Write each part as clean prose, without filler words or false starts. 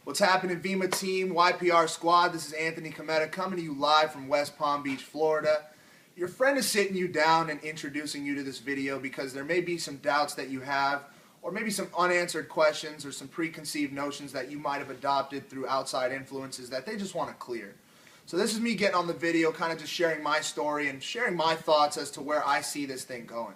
What's happening, Vemma team, YPR squad? This is Anthony Cometa coming to you live from West Palm Beach, Florida. Your friend is sitting you down and introducing you to this video because there may be some doubts that you have, or maybe some unanswered questions or some preconceived notions that you might have adopted through outside influences that they just want to clear. So this is me getting on the video, kind of just sharing my story and sharing my thoughts as to where I see this thing going.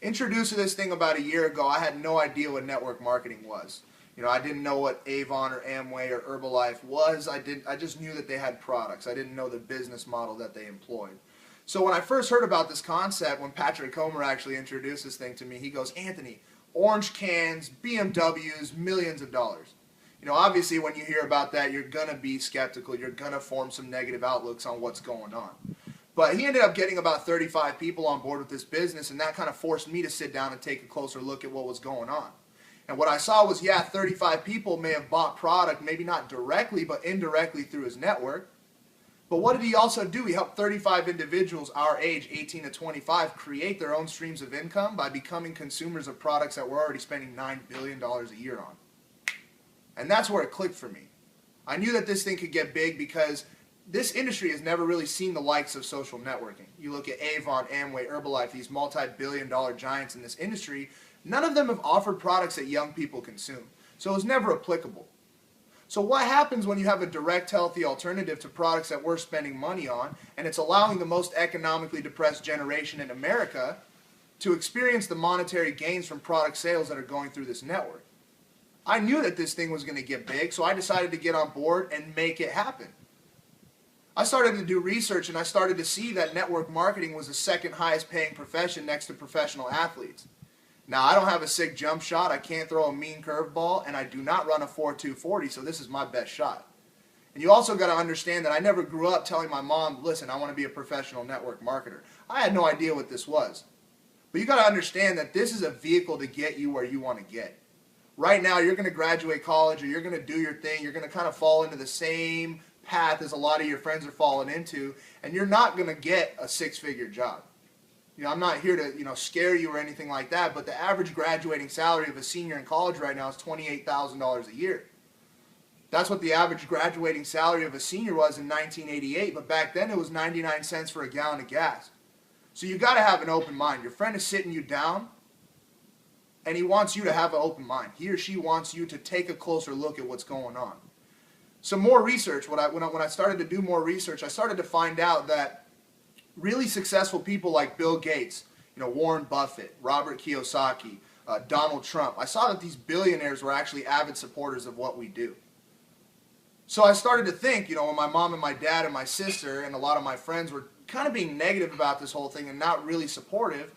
Introduced to this thing about a year ago, I had no idea what network marketing was. I didn't know what Avon or Amway or Herbalife was. I just knew that they had products. I didn't know the business model that they employed. So when I first heard about this concept, when Patrick Comer actually introduced this thing to me, he goes, "Anthony, orange cans, BMWs, millions of dollars." Obviously when you hear about that, you're going to be skeptical. You're going to form some negative outlooks on what's going on. But he ended up getting about 35 people on board with this business, and that kind of forced me to sit down and take a closer look at what was going on. And what I saw was, 35 people may have bought product, maybe not directly, but indirectly through his network. But what did he also do? He helped 35 individuals our age, 18 to 25, create their own streams of income by becoming consumers of products that we're already spending $9 billion a year on. And that's where it clicked for me. I knew that this thing could get big because this industry has never really seen the likes of social networking. You look at Avon, Amway, Herbalife, these multi-billion-dollar giants in this industry, none of them have offered products that young people consume. So it was never applicable. So what happens when you have a direct, healthy alternative to products that we're spending money on, and it's allowing the most economically depressed generation in America to experience the monetary gains from product sales that are going through this network? I knew that this thing was going to get big, so I decided to get on board and make it happen. I started to do research, and I started to see that network marketing was the second highest paying profession next to professional athletes. Now, I don't have a sick jump shot, I can't throw a mean curveball, and I do not run a 4.2 40, so this is my best shot. And you also got to understand that I never grew up telling my mom, "Listen, I want to be a professional network marketer." I had no idea what this was. But you got to understand that this is a vehicle to get you where you want to get. Right now, you're going to graduate college, or you're going to do your thing, you're going to kind of fall into the same path as a lot of your friends are falling into, and you're not going to get a six-figure job. I'm not here to scare you or anything like that, but the average graduating salary of a senior in college right now is $28,000 a year. That's what the average graduating salary of a senior was in 1988, but back then it was 99 cents for a gallon of gas. So you got to have an open mind. Your friend is sitting you down, and he wants you to have an open mind. He or she wants you to take a closer look at what's going on. Some more research. When I started to do more research, I started to find out that really successful people like Bill Gates, Warren Buffett, Robert Kiyosaki, Donald Trump, I saw that these billionaires were actually avid supporters of what we do. So I started to think, when my mom and my dad and my sister and a lot of my friends were kind of being negative about this whole thing and not really supportive,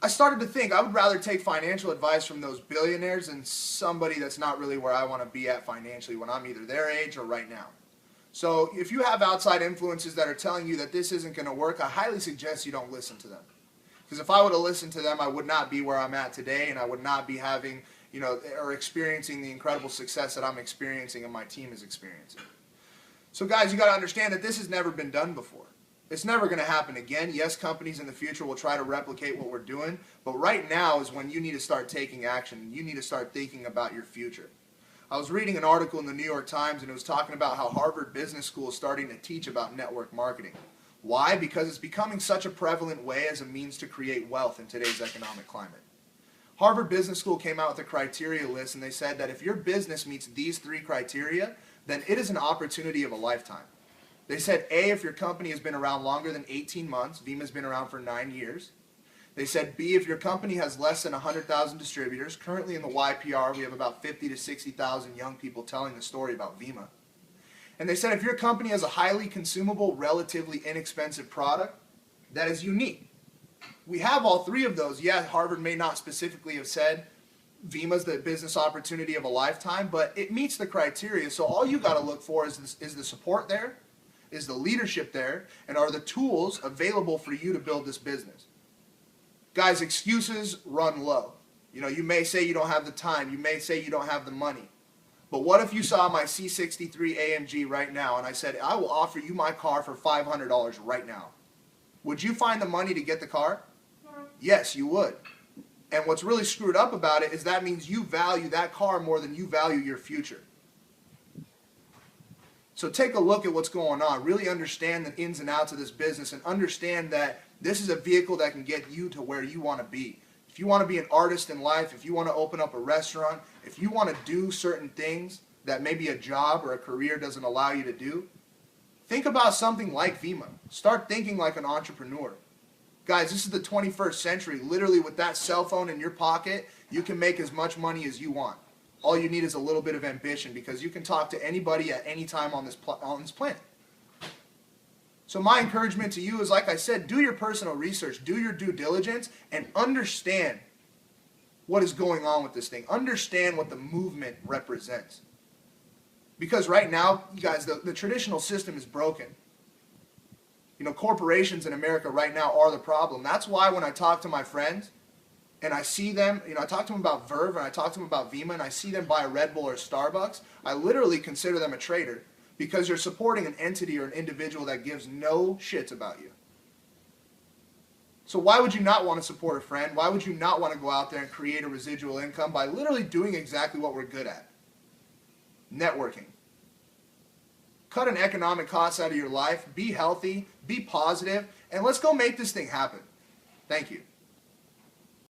I started to think I would rather take financial advice from those billionaires than somebody that's not really where I want to be at financially when I'm either their age or right now. So if you have outside influences that are telling you that this isn't going to work, I highly suggest you don't listen to them. Because if I would have listened to them, I would not be where I'm at today, and I would not be having, or experiencing the incredible success that I'm experiencing and my team is experiencing. So guys, you got to understand that this has never been done before. It's never going to happen again. Yes, companies in the future will try to replicate what we're doing, but right now is when you need to start taking action. You need to start thinking about your future. I was reading an article in the New York Times, and it was talking about how Harvard Business School is starting to teach about network marketing. Why? Because it's becoming such a prevalent way as a means to create wealth in today's economic climate. Harvard Business School came out with a criteria list, and they said that if your business meets these 3 criteria, then it is an opportunity of a lifetime. They said, A, if your company has been around longer than 18 months, Vemma's been around for 9 years. They said, B, if your company has less than 100,000 distributors. Currently in the YPR, we have about 50 to 60,000 young people telling the story about Vemma. And they said, if your company has a highly consumable, relatively inexpensive product that is unique. We have all 3 of those. Yeah, Harvard may not specifically have said Vemma's the business opportunity of a lifetime, but it meets the criteria. So all you got to look for is the support there, is the leadership there, and are the tools available for you to build this business. Guys, excuses run low. You may say you don't have the time. You may say you don't have the money. But what if you saw my C63 AMG right now and I said, I will offer you my car for $500 right now? Would you find the money to get the car? Yes, you would. And what's really screwed up about it is that means you value that car more than you value your future. So take a look at what's going on. Really understand the ins and outs of this business and understand that this is a vehicle that can get you to where you want to be. If you want to be an artist in life, if you want to open up a restaurant, if you want to do certain things that maybe a job or a career doesn't allow you to do, think about something like Vemma. Start thinking like an entrepreneur. Guys, this is the 21st century. Literally, with that cell phone in your pocket, you can make as much money as you want. All you need is a little bit of ambition, because you can talk to anybody at any time on this planet. So my encouragement to you is, like I said, do your personal research, do your due diligence, and understand what is going on with this thing. Understand what the movement represents. Because right now, you guys, the traditional system is broken. You know, corporations in America right now are the problem. That's why when I talk to my friends and I see them, you know, I talk to them about Verve and I talk to them about Vemma and I see them buy a Red Bull or a Starbucks, I literally consider them a traitor, because you're supporting an entity or an individual that gives no shits about you. So why would you not want to support a friend? Why would you not want to go out there and create a residual income by literally doing exactly what we're good at? Networking. Cut an economic cost out of your life, be healthy, be positive, and let's go make this thing happen. Thank you.